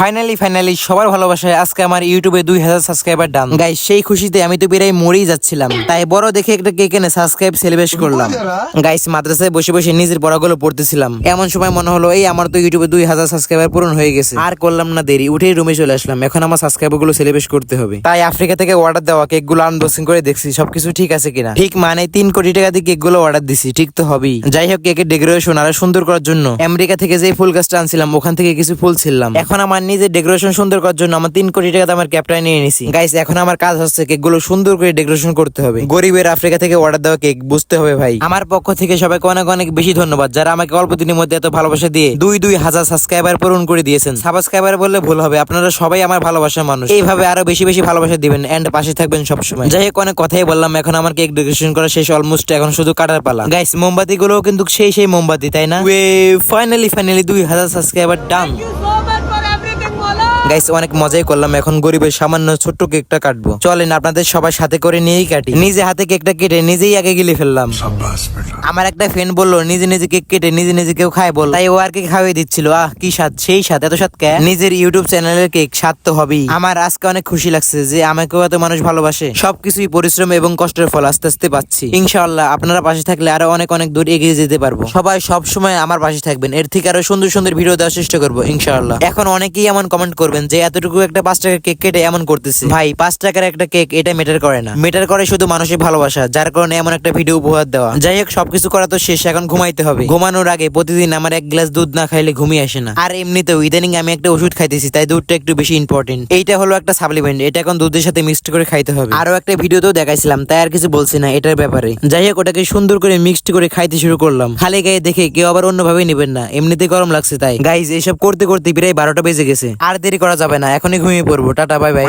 Finally সবার ভালোবাসায় আজকে আমার ইউটিউবে 2000 সাবস্ক্রাইবার ডান। গাইস সেই খুশিতে আমি তো প্রায় মরেই যাচ্ছিলাম, তাই বড় দেখে একটা কেক এনে সাবস্ক্রাইব সেলিব্রেট করলাম। গাইস মাদ্রাসায় বসে বসে নিজের পড়াগুলো পড়তেছিলাম, এমন সময় মনে হলো এই আমার তো ইউটিউবে 2000 সাবস্ক্রাইবার পূরণ হয়ে গেছে। আর করলাম না দেরি, উঠেই রুমে চলে আসলাম। এখন আমার সাবস্ক্রাইবার গুলো সেলিব্রেট করতে হবে, তাই আফ্রিকা থেকে অর্ডার দেওয়া কেক গুলো আনবক্সিং করে দেখছি সবকিছু ঠিক আছে কিনা। ঠিক মানে 3 কোটি টাকা দিয়ে কেক গুলো অর্ডার দিছি, ঠিক তো হবেই। যাই হোক, কেকের ডেকোরেশন আরো সুন্দর করার জন্য আমেরিকা থেকে যে ফুল গাছটা আনছিলাম ওখান থেকে কিছু ফুল ছিলাম। এখন আমার নিজের ডেকোরেশন সুন্দর করার জন্য আমার 3 কোটি টাকা দামের ক্যাপটা নিয়ে নিছি। গাইস এখন আমার কাজ হচ্ছে কেক গুলো সুন্দর করে ডেকোরেশন করতে হবে। গরিবের আফ্রিকা থেকে অর্ডার দেওয়া কেক, বুঝতে হবে ভাই। আমার পক্ষ থেকে সবাইকে অনেক অনেক বেশি ধন্যবাদ যারা আমাকে অল্প দিনের মধ্যে এত ভালোবাসা দিয়ে 2,000 সাবস্ক্রাইবার পূরণ করে দিয়েছেন। সাবস্ক্রাইবার বললে ভুল হবে, আপনারা সবাই আমার ভালোবাসার মানুষ। এইভাবে আরো বেশি বেশি ভালোবাসা দিবেন এন্ড পাশে থাকবেন সবসময়। যাই হোক, অনেক কথাই বললাম, এখন আমার কেক ডেকোরেশন করা শেষ অলমোস্ট, এখন শুধু কাটার পালা। গাইস মোমবাতি গুলো কিন্তু সেই মোমবাতি, তাই না? ফাইনালি 2,000 সাবস্ক্রাইবার ডান। গাইস অনেক মজাই করলাম, এখন গরিবের সামান্য ছোট্ট কেকটা কাটবো। চলেন আপনাদের সবার সাথে করে নিয়েই কাটি। নিজে হাতে কেকটা কেটে নিজেই আগে গিলে ফেললাম। আমার একটা ফ্রেন্ড বললো নিজে নিজে কেক কেটে নিজে নিজে কেউ খায় বল, তাই ও আর কি খাওয়াই দিচ্ছিল। কি স্বাদ, সেই স্বাদ, এত স্বাদ কে? নিজের ইউটিউব চ্যানেলের কেক, স্বাদ তো হবেই। আমার আজকে অনেক খুশি লাগছে যে আমাকেও এত মানুষ ভালোবাসে। সবকিছুই পরিশ্রম এবং কষ্টের ফল আস্তে আস্তে পাচ্ছি। ইনশাআল্লাহ আপনারা পাশে থাকলে আরো অনেক অনেক দূর এগিয়ে যেতে পারবো। সবাই সব সময় আমার পাশে থাকবেন, এর থেকে আরো সুন্দর সুন্দর ভিডিও দেওয়ার চেষ্টা করবো ইনশাআল্লাহ। এখন অনেকেই এমন কমেন্ট করবেন যে এতটুকু একটা 5 টাকার কেক কেটে এমন করতেছে। ভাই 5 টাকার একটা কেক এটা মেটার করে না, মেটার করে শুধু মানুষের ভালোবাসা, যার কারণে এমন একটা ভিডিও উপহার দেওয়া। যাই হোক, সবকিছু করা তো শেষ, এখন ঘুমাইতে হবে। ঘুমানোর আগে প্রতিদিন আমার 1 গ্লাস দুধ না খাইলে ঘুমিয়ে আসে না। আর এমনিতেও ইদানিং আমি একটা ওষুধ খাইতেছি, তাই দুধটা একটু বেশি ইম্পর্টেন্ট। এইটা হলো একটা সাপ্লিমেন্ট, এটা এখন দুধের সাথে মিক্সড করে খাইতে হবে। আরো একটা ভিডিওতেও দেখাইছিলাম, তাই আর কিছু বলছি না এটার ব্যাপারে। যাই হোক, ওটাকে সুন্দর করে মিক্সড করে খাইতে শুরু করলাম। খালি গায়ে দেখে কেউ আবার অন্যভাবে নেবেন না, এমনিতে গরম লাগছে তাই। গাইজ এসব করতে করতে প্রায় 12টা বেজে গেছে, আর দেরি করা যাবে না, এখনই ঘুমিয়ে পড়বো। Tata, bye bye.